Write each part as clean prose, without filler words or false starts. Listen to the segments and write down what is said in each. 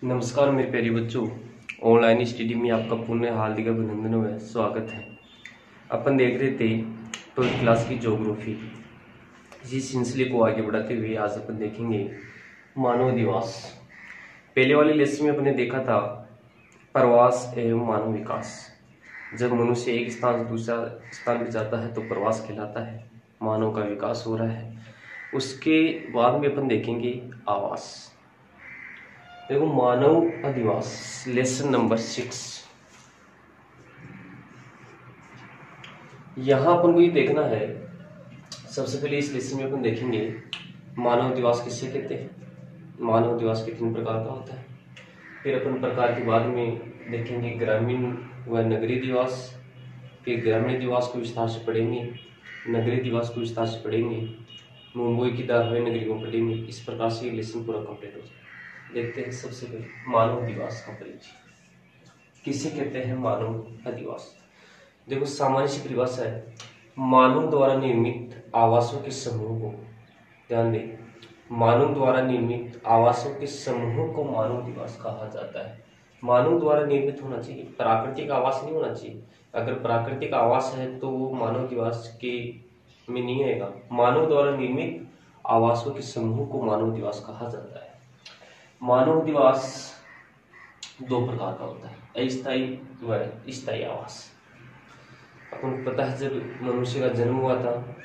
नमस्कार मेरे प्यारे बच्चों, ऑनलाइन स्टडी में आपका पुनः हार्दिक अभिनंदन व स्वागत है। अपन देख रहे थे 12th क्लास की ज्योग्राफी। इसी सिलसिले को आगे बढ़ाते हुए आज अपन देखेंगे मानव दिवस। पहले वाले लेसन में अपने देखा था प्रवास एवं मानव विकास। जब मनुष्य एक स्थान से दूसरा स्थान पर जाता है तो प्रवास कहलाता है, मानव का विकास हो रहा है। उसके बाद में अपन देखेंगे आवास। देखो मानव अधिवास लेसन नंबर 6। यहां अपन को ये देखना है, सबसे पहले इस लेसन में अपन देखेंगे मानव दिवस किसे कहते हैं, मानव दिवस कितने प्रकार का होता है। फिर अपन प्रकार के बाद में देखेंगे ग्रामीण व नगरीय दिवस। फिर ग्रामीण दिवस को विस्तार से पढ़ेंगे, नगरीय दिवस को विस्तार से पढ़ेंगे, मुंबई की धारावाहिक नगरी को पढ़ेंगे। इस प्रकार से ये लेसन पूरा कंप्लीट हो जाए। देखते हैं सबसे पहले मानव दिवस का परिचय। किसे कहते हैं मानव अधिवास। देखो सामान्य सी परिभाषा है, मानव द्वारा निर्मित आवासों के समूह को, ध्यान दें, मानव द्वारा निर्मित आवासों के समूह को मानव दिवस कहा जाता है। मानव द्वारा निर्मित होना चाहिए, प्राकृतिक आवास नहीं होना चाहिए। अगर प्राकृतिक आवास है तो वो मानव दिवस के में नहीं आएगा। मानव द्वारा निर्मित आवासों के समूह को मानव दिवस कहा जाता है। मानव दिवस दो प्रकार का होता है, अस्थायी व स्थायी आवास। अपन पता है जब मनुष्य का जन्म हुआ था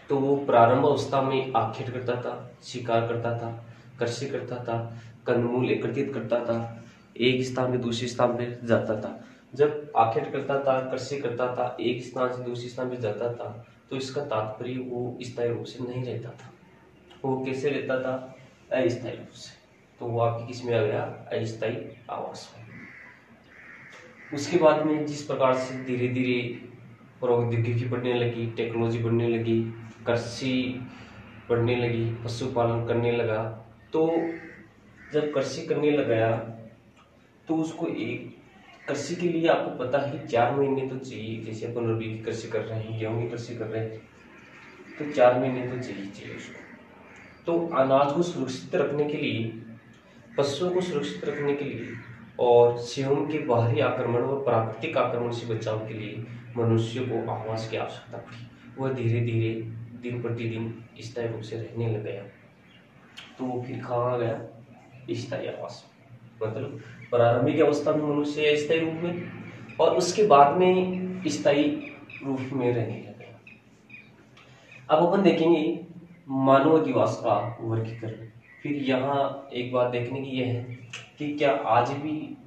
तो वो प्रारंभ अवस्था में आखेट करता था, शिकार करता था, कृषि करता था, कंदमूल एकत्रित करता था, एक स्थान से दूसरे स्थान पर जाता था। जब आखेट करता था, कृषि करता था, एक स्थान से दूसरे स्थान पर जाता था, तो इसका तात्पर्य वो स्थायी रूप से नहीं रहता था। वो कैसे रहता था? अस्थायी रूप से। तो वो आपकी किस में आ गया? अस्थायी आवास में। उसके बाद में जिस प्रकार से धीरे धीरे प्रौद्योगिकी बढ़ने लगी, टेक्नोलॉजी बढ़ने लगी, कृषि बढ़ने लगी, पशुपालन करने लगा, तो जब कृषि करने लगा तो उसको एक कृषि के लिए आपको पता है 4 महीने तो चाहिए। जैसे अपन रबी की कृषि कर रहे हैं, गेहूं की कृषि कर रहे हैं, तो 4 महीने तो चाहिए उसको। तो अनाज को सुरक्षित रखने के लिए, पशुओं को सुरक्षित रखने के लिए और सेवों के बाहरी आक्रमण व प्राकृतिक आक्रमण से बचाव के लिए मनुष्य को आवास की आवश्यकता पड़ी। वह धीरे धीरे दिन प्रतिदिन स्थायी रूप से रहने लग गया। तो वो फिर कहाँ गया? स्थायी आवास। मतलब प्रारंभिक अवस्था में मनुष्य स्थायी रूप में, और उसके बाद में स्थायी रूप में रहने लग गया। अब अपन देखेंगे मानव अधिवास का वर्गीकरण। फिर यहाँ एक बात देखने की यह है कि क्या आज भी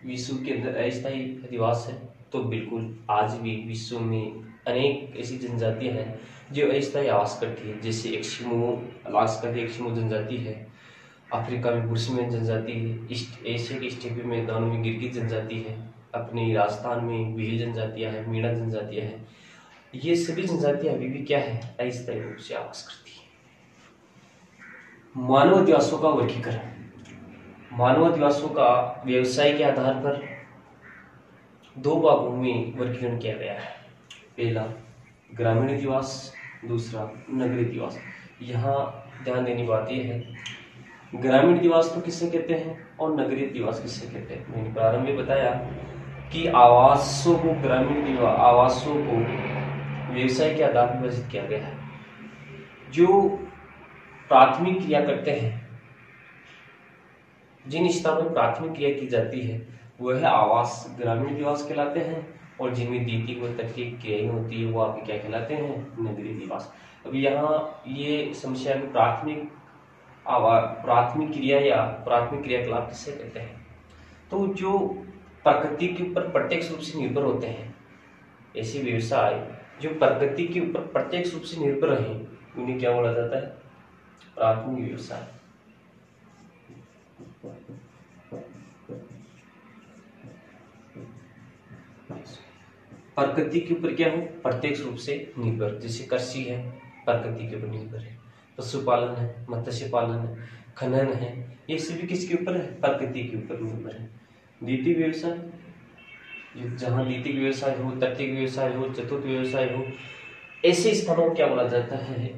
विश्व के अंदर अस्थायी अधिवास है? तो बिल्कुल, आज भी विश्व में अनेक ऐसी जनजातियां हैं जो अस्थायी आवास करती है। जैसे एस्किमो, अलास्का की एस्किमो जनजाति है, अफ्रीका में बुशमैन जनजाति है, ईस्ट एशिया के स्टेपी मैदानों में गिरगिट जनजाति है, अपने राजस्थान में भील जनजातियां हैं, मीणा जनजातियां हैं। ये सभी जनजातियां अभी भी क्या है? अस्थायी रूप से आवास करती है। मानव अधिवासों का वर्गीकरण। मानव अधिवासों का व्यवसाय के आधार पर 2 भागों में वर्गीकरण किया गया है। पहला ग्रामीण अधिवास, दूसरा नगरीय अधिवास। यहाँ ध्यान देने की बात यह है, ग्रामीण अधिवास तो किसे कहते हैं और नगरीय अधिवास किसे कहते हैं। मैंने प्रारंभ में बताया कि आवासों को, ग्रामीण आवासों को व्यवसाय के आधार पर विभाजित किया गया है। जो प्राथमिक क्रिया करते हैं, जिन स्थानों में प्राथमिक क्रिया की जाती है वह आवास ग्रामीण दिवस कहलाते हैं, और जिनमें द्वितीयक व तृतीयक क्रियाएं होती है वो आपके क्या कहलाते हैं? नगरीय दिवस। अब यहाँ ये समस्या है, प्राथमिक क्रिया या प्राथमिक क्रियाकलाप किसे कहते हैं? तो जो प्रकृति के ऊपर प्रत्यक्ष रूप से निर्भर होते हैं, ऐसे व्यवसाय जो प्रकृति के ऊपर प्रत्यक्ष रूप से निर्भर रहे, उन्हें क्या बोला जाता है? प्राथमिक व्यवसाय। प्रकृति के ऊपर क्या हो? प्रत्यक्ष रूप से निर्भर। जैसे कृषि है, प्रकृति के ऊपर निर्भर है, पशुपालन है, मत्स्य पालन है, खनन है, ये सभी किसके ऊपर है? प्रकृति के ऊपर निर्भर है। द्वितीय व्यवसाय, जहां द्वितीय व्यवसाय हो, तृतीय व्यवसाय हो, चतुर्थ व्यवसाय हो, ऐसे स्थानों को क्या बोला जाता है?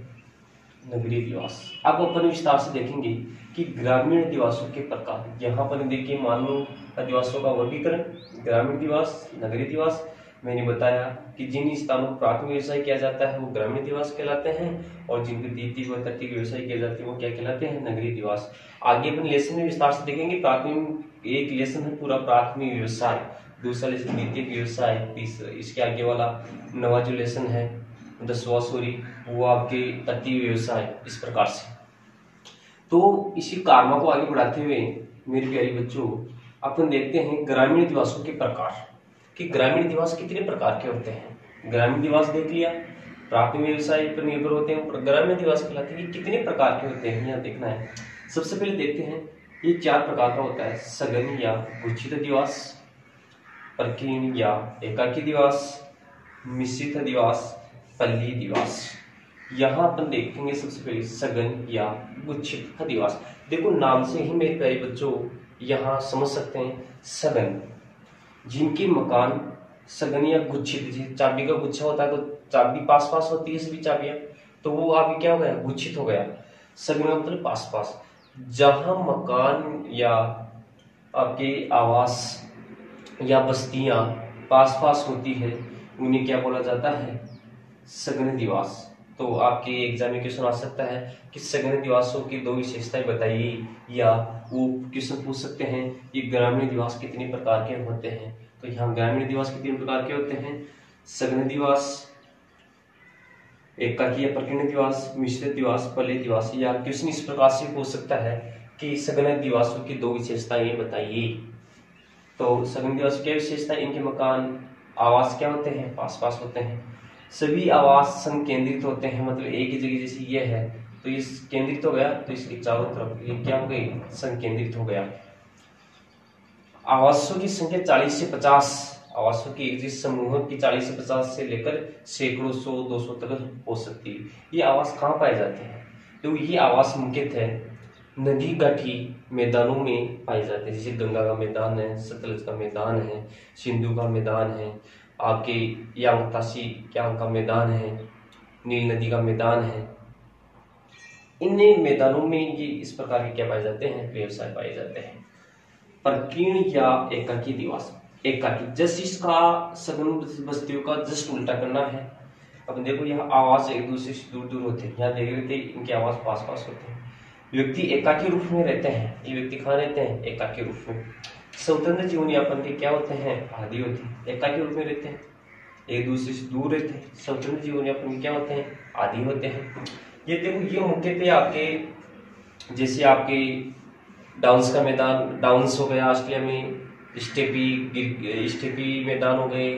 नगरीय दिवास। अब अपन विस्तार से देखेंगे कि ग्रामीण दिवासों के प्रकार। यहाँ पर देखिए मानव दिवासों का वर्गीकरण, ग्रामीण दिवास, नगरीय दिवास। मैंने बताया कि जिन स्थानों पर प्राथमिक व्यवसाय किया जाता है वो ग्रामीण दिवास कहलाते हैं, और जिनके द्वितीयक व तृतीयक व्यवसाय किए जाते हैं वो क्या कहलाते हैं, नगरीय दिवास। आगे अपन लेसन में विस्तार से देखेंगे। प्राथमिक एक लेसन है पूरा प्राथमिक व्यवसाय, दूसरा लेसन द्वितीयक व्यवसाय, तीसरा इसके आगे वाला नवा जो लेसन है 10वां सॉरी वो आपके तृतीय व्यवसाय। इस प्रकार से तो इसी कारवा को आगे बढ़ाते हुए मेरे प्यारे बच्चों अपन देखते हैं ग्रामीण दिवासों के प्रकार कि ग्रामीण दिवास कितने प्रकार के होते हैं। ग्रामीण दिवास देख लिया, प्राथमिक व्यवसाय पर निर्भर होते हैं, पर ग्रामीण दिवास कहलाते हैं। कितने प्रकार के होते हैं यहाँ देखना है। सबसे पहले देखते हैं ये 4 प्रकार का होता है। सघन या गुच्छित दिवास, परकीण या एकाकी दिवास, मिश्रित दिवास, पल्ली दिवास। यहाँ अपन देखेंगे सबसे पहले सघन या गुच्छित दिवास। देखो नाम से ही मेरे प्यारे बच्चों यहाँ समझ सकते हैं सघन, जिनके मकान सघन या गुच्छित, चाबी का गुच्छा होता है तो चाबी पास पास होती है सभी चाबियां, तो वो अभी क्या हो गया, गुच्छित हो गया। सघन का मतलब पास पास। जहां मकान या आपके आवास या बस्तियां पास पास होती है उन्हें क्या बोला जाता है, सघन दिवास। तो आपके एग्जाम में क्वेश्चन आ सकता है कि सघन दिवासों की 2 विशेषताएं बताइए, या वो क्वेश्चन पूछ सकते हैं ये ग्रामीण दिवास कितने प्रकार के होते हैं। तो यहाँ ग्रामीण दिवास कितने प्रकार के होते हैं, सघन दिवास, एकाकी या परकीण दिवास, मिश्रित दिवास, पल्ली दिवास। या क्वेश्चन इस प्रकार से पूछ सकता है कि सघन दिवासों की 2 विशेषताएं बताइए। तो सघन दिवास की क्या विशेषता, इनके मकान आवास क्या होते हैं, पास पास होते हैं। सभी आवास संकेंद्रित होते हैं, मतलब एक ही जगह, जैसे ये है तो ये केंद्रित हो गया तो इसके चारों तरफ ये क्या हो गई, संकेंद्रित हो गया। आवासों की संख्या 40 से 50, आवासों की एक समूह की 40 से 50 से लेकर सैकड़ों 100-200 तक हो सकती है। ये आवास कहाँ पाए जाते हैं, तो ये आवास मुख्यतः नदी घाटी मैदानों में पाए जाते हैं, जैसे गंगा का मैदान है, सतलज का मैदान है, सिंधु का मैदान है, आपके यांगतासी का मैदान है, नील नदी का मैदान है। इन मैदानों में ये इस प्रकार के क्या पाए जाते हैं, व्यवसाय पाए जाते हैं। परकीण या एकाकी दिवास, एकाकी जस्ट इसका सघन बस्तियों का जस्ट उल्टा करना है। अब देखो यहाँ आवास एक दूसरे से दूर दूर होते हैं, यहाँ देख रहे थे इनके आवास पास पास होते हैं। व्यक्ति एकाकी रूप में रहते हैं, ये व्यक्ति कहाँ रहते हैं, एकाकी रूप में। स्वतंत्र जीवन यापन के क्या होते हैं, आदि होते हैं, एकाकी रूप में रहते हैं, एक दूसरे से दूर रहते हैं। स्वतंत्र जीवन यापन के क्या होते हैं, आदि होते हैं। ये देखो ये मुख्यतः आपके जैसे आपके डाउन्स का मैदान, डाउन्स हो गया ऑस्ट्रेलिया में, स्टेपी मैदान हो गए,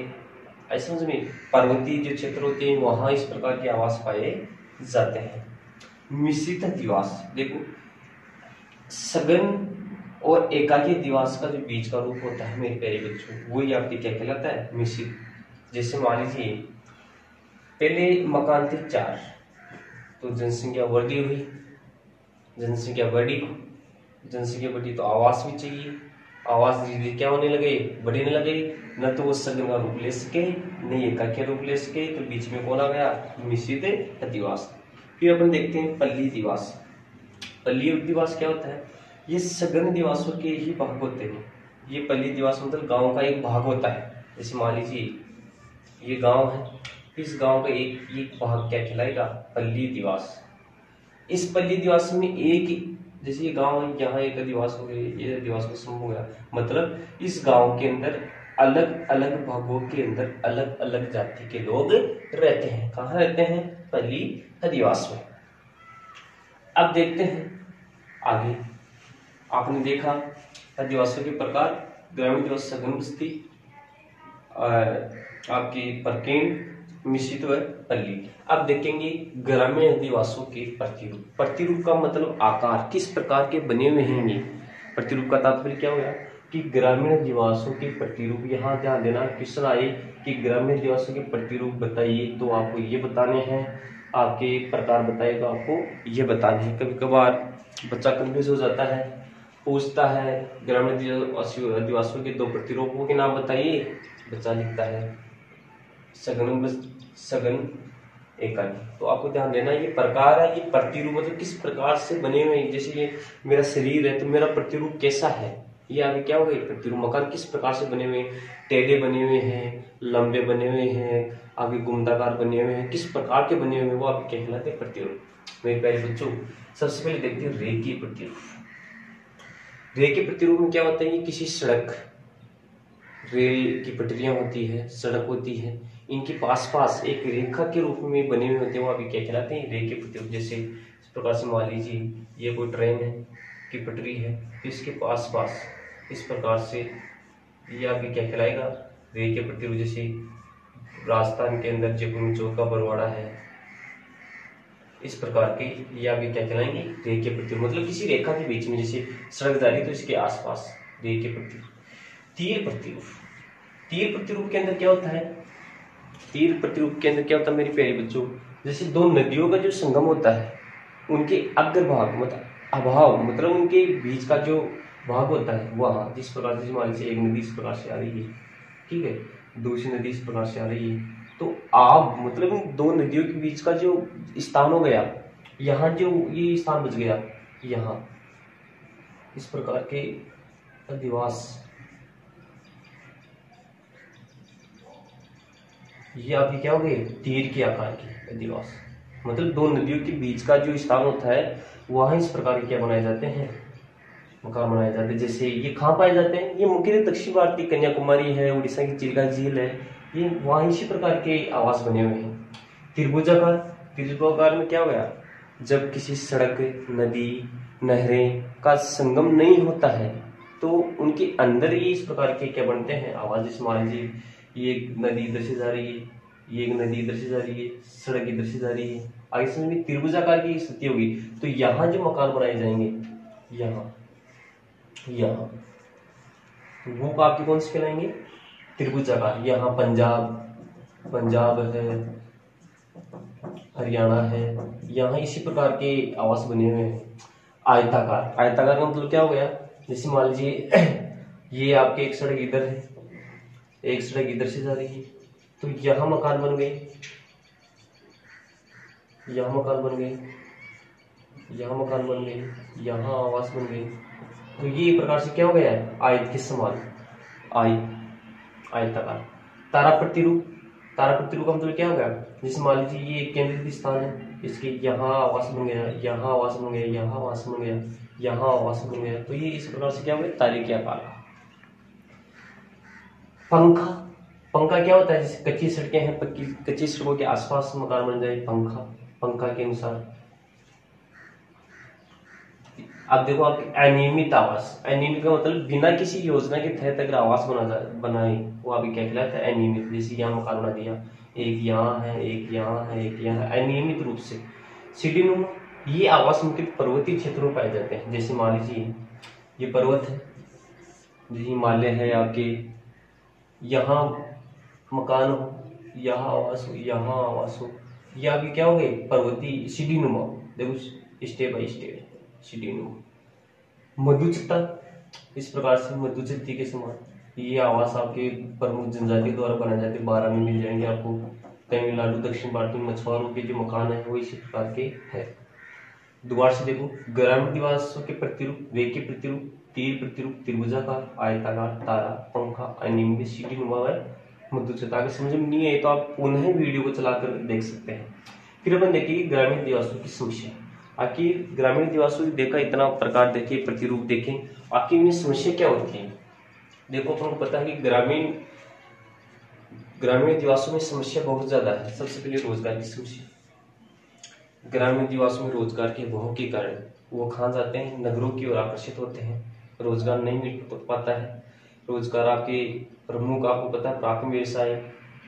ऐसे समझ में पर्वतीय जो क्षेत्र होते हैं वहां इस प्रकार के आवास पाए जाते हैं। मिश्रित दिवास, देखो सघन और एकाकी दिवास का जो बीच का रूप होता है मेरे प्यारे बच्चों, वही आपके क्या कहलाता है, मिश्रित। जैसे मान लीजिए पहले मकान थे 4, तो जनसंख्या वृद्धि हुई, जनसंख्या बढ़ी तो आवास भी चाहिए, आवास धीरे धीरे क्या होने लगे, बढ़ने लगे। न तो वो सघन का रूप ले सके न एकाकी रूप ले सके, तो बीच में कौन आ गया, मिश्रित दिवास। फिर अपन देखते हैं पल्ली दिवास। पल्ली दिवास क्या होता है, ये सघन दिवासों के ही भाग होते हैं। ये पल्ली दिवास मतलब गांव का एक भाग होता है। जैसे मान लीजिए ये गांव है, इस गांव का एक भाग क्या कहलाएगा, पल्ली दिवास। इस पल्ली दिवास में एक, जैसे ये गांव है, यहाँ एक दिवास हो गई, ये दिवास का समूह हो गया, मतलब इस गांव के अंदर अलग अलग भागों के अंदर अलग अलग जाति के लोग रहते हैं। कहाँ रहते हैं, पल्ली दिवास में। अब देखते हैं आगे। आपने देखा आदिवासियों के प्रकार, ग्रामीण दिवास, सघन बस्ती, आपकी परकीण, मिश्रित व पल्ली। अब देखेंगे ग्रामीण आदिवासियों के प्रतिरूप। प्रतिरूप का मतलब आकार, किस प्रकार के बने हुए हैं ये। प्रतिरूप का तात्पर्य क्या होगा कि ग्रामीण आदिवासियों के प्रतिरूप। यहाँ ध्यान देना, क्वेश्चन आए कि ग्रामीण आदिवासियों के प्रतिरूप बताइए, तो आपको ये बताने हैं, आपके प्रकार बताइए तो आपको ये बताने हैं। कभी कभार बच्चा कंफ्यूज हो जाता है, पूछता है ग्रामीण आदिवासियों के 2 प्रतिरूपों के नाम बताइए, बच्चा लिखता है सघन एकाकी। तो आपको ध्यान देना ये प्रकार है, ये प्रतिरूप मतलब किस प्रकार से बने हुए हैं। जैसे ये मेरा शरीर है तो मेरा प्रतिरूप कैसा है, ये आगे क्या होगा, प्रतिरूप मकान किस प्रकार से बने हुए हैं, टेढ़े बने हुए हैं, लंबे बने हुए हैं, आगे गुंडाकार बने हुए हैं, किस प्रकार के बने हुए हैं, वो आपके कहलाते हैं प्रतिरूप। मेरे प्यारे बच्चों, सबसे पहले देखते हैं रेखीय प्रतिरूप। रेखीय प्रतिरूप में क्या होता है, ये किसी सड़क, रेल की पटरियां होती है, सड़क होती है, इनके पास पास एक रेखा के रूप में बने हुए होते हैं, वो अभी क्या कहलाते हैं, रेखीय प्रतिरूप। जैसे इस प्रकार से मान लीजिए ये कोई ट्रेन है की पटरी है, इसके पास पास इस प्रकार से ये अभी क्या कहलाएगा, रेखीय प्रतिरूप। जैसे राजस्थान के अंदर जयपुर चौक का बरवाड़ा है, इस प्रकार के ये अभी क्या कहलाएंगे, रेखीय प्रतिरूप। मतलब किसी रेखा के बीच में जैसे सड़क जा रही है तो इसके आसपास रेखीय प्रतिरूप। तीर प्रतिरूप, तीर प्रतिरूप के अंदर क्या होता है, तीर प्रतिरूप के अंदर क्या होता है मेरे प्यारे बच्चों, जैसे दो नदियों का जो संगम होता है, उनके अग्रभाग मतलब अभाव मतलब उनके बीच का जो भाग होता है वहां, जिस प्रकार से मान लीजिए एक नदी इस प्रकार से आ रही है, ठीक है, दूसरी नदी इस प्रकार से आ रही है, तो आप मतलब इन दो नदियों के बीच का जो स्थान हो गया, यहाँ जो ये स्थान बच गया, यहाँ इस प्रकार के अधिवास, ये आपके क्या हो गए, तीर के आकार के अधिवास। मतलब दो नदियों के बीच का जो स्थान होता है वहां इस प्रकार के क्या बनाए जाते हैं, मकान बनाए जाते हैं। जैसे ये कहाँ पाए जाते हैं, ये मुख्यतः दक्षिण भारतीय कन्याकुमारी है, उड़ीसा की चिल्का झील है, ये वहां इसी प्रकार के आवास बने हुए हैं। त्रिभुजाकार, त्रिभुजाकार में क्या हो गया, जब किसी सड़क, नदी, नहरें का संगम नहीं होता है तो उनके अंदर ही इस प्रकार के क्या बनते हैं, आवास। जैसे मान लीजिए ये एक नदी इधर से जा रही है, ये एक नदी इधर से जा रही है, सड़क इधर से जा रही है, आगे समझ त्रिभुजाकार की स्थिति होगी, तो यहाँ जो मकान बनाए जाएंगे, यहाँ यहाँ वो आपके कौन से कहलाएंगे, त्रिभुजाकार। यहाँ पंजाब है, हरियाणा है, यहाँ इसी प्रकार के आवास बने हुए हैं। आयताकार, आयताकार का मतलब क्या हो गया, जैसे मान लीजिए ये आपके एक सड़क इधर है, एक सड़क इधर से जा रही है, तो यहाँ मकान बन गए, यहाँ मकान बन गए, यहाँ मकान बन गए, यहाँ आवास बन गए। तो ये प्रकार से क्या हो गया है, आयत के समान, आयताकार। तारा प्रतिरूप, तारा प्रतिरूप का मतलब क्या होगा, जैसे मान लीजिए ये एक केंद्रित स्थान है, इसके यहाँ आवास बन गया, यहाँ आवास बन गया, यहाँ आवास बन गया, यहाँ आवास बन गया, तो ये इस प्रकार से क्या हो गया, तारे के आकार का। पंखा, पंखा क्या होता है, जैसे कच्ची सड़कें हैं, कच्ची सड़कों के आसपास मकान बन जाए, पंखा के अनुसार। अब देखो आपके अनियमित आवास, अनियमित का मतलब बिना किसी योजना के तहत अगर आवास बनाए वो अभी क्या कहलाता है, अनियमित। जैसे यहाँ मकान बना दिया, एक यहाँ है, एक यहाँ है, एक यहाँ है, अनियमित रूप से। सीढ़ीनुमा, ये आवास मुख्य पर्वतीय क्षेत्रों में पाए जाते हैं। जैसे मान लीजिए ये पर्वत है, जैसे हिमालय है आपके, यहाँ मकान हो, यहाँ आवास हो, यहाँ आवास हो, ये अभी क्या हो गए, पर्वतीय सीढ़ीनुमा। देखो स्टेप बाई स्टेप सीढ़ीनुमा। मधुचता, इस प्रकार से मधुचक्ती के समान ये आवास आपके प्रमुख जनजाति द्वारा बनाए जाते, 12 में मिल जाएंगे आपको। तमिलनाडु, दक्षिण भारत में मछुआरों के जो मकान है वो इसी प्रकार के है। दोबारा से देखो, ग्रामीण निवासों के प्रतिरूप, रेखीय प्रतिरूप, तीर प्रतिरूप, त्रिभुजाकार, आयताकार, तारा, पंखा, अनियमित, सीढ़ीनुमा व मधुचक्ता। अगर समझ में नहीं है तो आप पुनः वीडियो को चलाकर देख सकते हैं। फिर अपन देखेंगे ग्रामीण निवासों की समस्या। आखिर ग्रामीण निवासों की देखा इतना प्रकार देखे, प्रतिरूप देखें, आखिर इनमें समस्या क्या होती है। देखो अपन को पता है कि ग्रामीण निवासों में समस्या बहुत ज्यादा है। सबसे पहले रोजगार की समस्या। ग्रामीण निवासों में रोजगार के अभाव के कारण वो कहाँ जाते हैं, नगरों की ओर आकर्षित होते हैं। रोजगार नहीं मिल पाता है। रोजगार आपके प्रमुख, आपको पता है, प्राथमिक व्यवसाय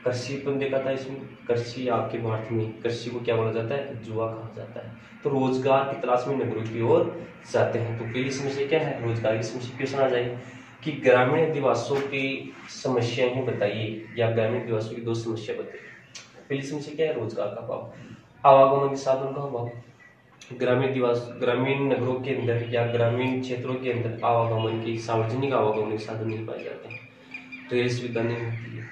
कृषि पर देखा था। इसमें कृषि आपके भारत में कृषि को क्या बोला जाता है, जुआ कहा जाता है। तो रोजगार की तलाश में नगरों की ओर जाते हैं। तो पहली समस्या क्या है, रोजगार की समस्या। क्वेश्चन आ जाए कि ग्रामीण निवासों की समस्याएं बताइए, या ग्रामीण निवासों की 2 समस्या बताइए। पहली समस्या क्या है, रोजगार का अभाव, आवागमन के साधन का अभाव। ग्रामीण नगरों के अंदर या ग्रामीण क्षेत्रों के अंदर आवागमन की, सार्वजनिक आवागमन के साधन नहीं पाए जाते हैं। रेल सुविधा नहीं होती है,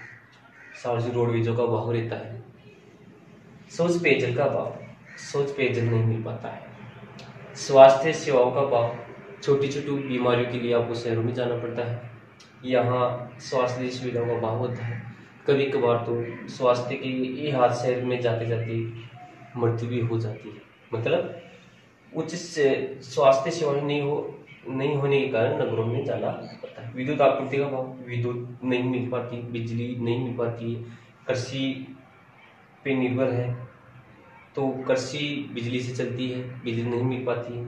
सार्वजनिक रोडवेजों का अभाव रहता है, स्वच्छ पेयजल का अभाव, स्वच्छ पेयजल नहीं मिल पाता है। स्वास्थ्य सेवाओं का अभाव, छोटी छोटी बीमारियों के लिए आपको शहरों में जाना पड़ता है, यहाँ स्वास्थ्य सुविधाओं का अभाव होता है। कभी कभार तो स्वास्थ्य के ये हाथ शहर में जाते जाते मृत्यु भी हो जाती है। मतलब उच्च स्वास्थ्य सेवाएं नहीं होने के कारण नगरों में जाना पड़ता है। विद्युत आपूर्ति का अभाव, विद्युत नहीं मिल पाती, बिजली नहीं मिल पाती है। कृषि पे निर्भर है तो कृषि बिजली से चलती है, बिजली नहीं मिल पाती है।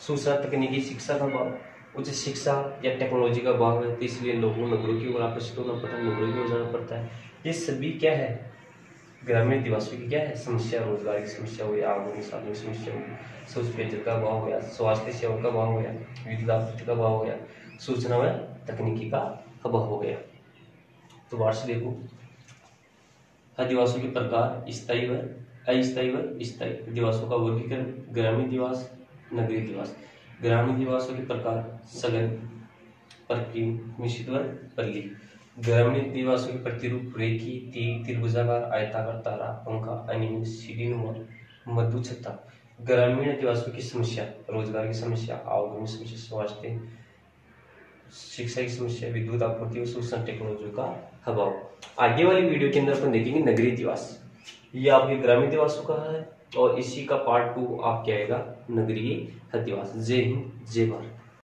सूचना तकनीकी शिक्षा का अभाव, उच्च शिक्षा या टेक्नोलॉजी का अभाव है, तो इसलिए लोगों नगरों की ओर आकर्षित होना पड़ता है, नगरों की ओर जाना पड़ता है। ये सभी क्या है, ग्रामीण दिवासियों की क्या है समस्या, रोजगार की समस्या हो या आमदनी साधन की समस्या हो, स्वच्छ पेयजल का अभाव हो या स्वास्थ्य सेवा का अभाव हो या विद्युत आपूर्ति का अभाव हो या सूचना व तकनीकी का अभाव हो गया। तो वार्ष देखो, आदिवासियों के प्रकार, स्थायी व अस्थायी व स्थायी दिवासों का वर्गीकरण, ग्रामीण दिवास, नगरीय दिवास। ग्रामीण दिवासों के प्रकार सघन, परिकीर्ण, मिश्रित व पल्ली। ग्रामीण दिवासों के प्रतिरूप रेखी, त्रिभुजाकार, आयताकार, तारा, पंखा, अनियमित, सीढ़ीनुमा, मधु छत्ता। ग्रामीण दिवासों की समस्या, रोजगार की समस्या, आवागमन की समस्या, स्वास्थ्य शिक्षा की समस्या, विद्युत आपूर्ति और सूचना टेक्नोलॉजी का अभाव। आगे वाली वीडियो के अंदर अपन देखेंगे नगरीय दिवास, ये आपके ग्रामीण दिवासों का है और इसी का पार्ट 2 आपके आएगा नगरीय दिवास। जय हिंद, जय भारत।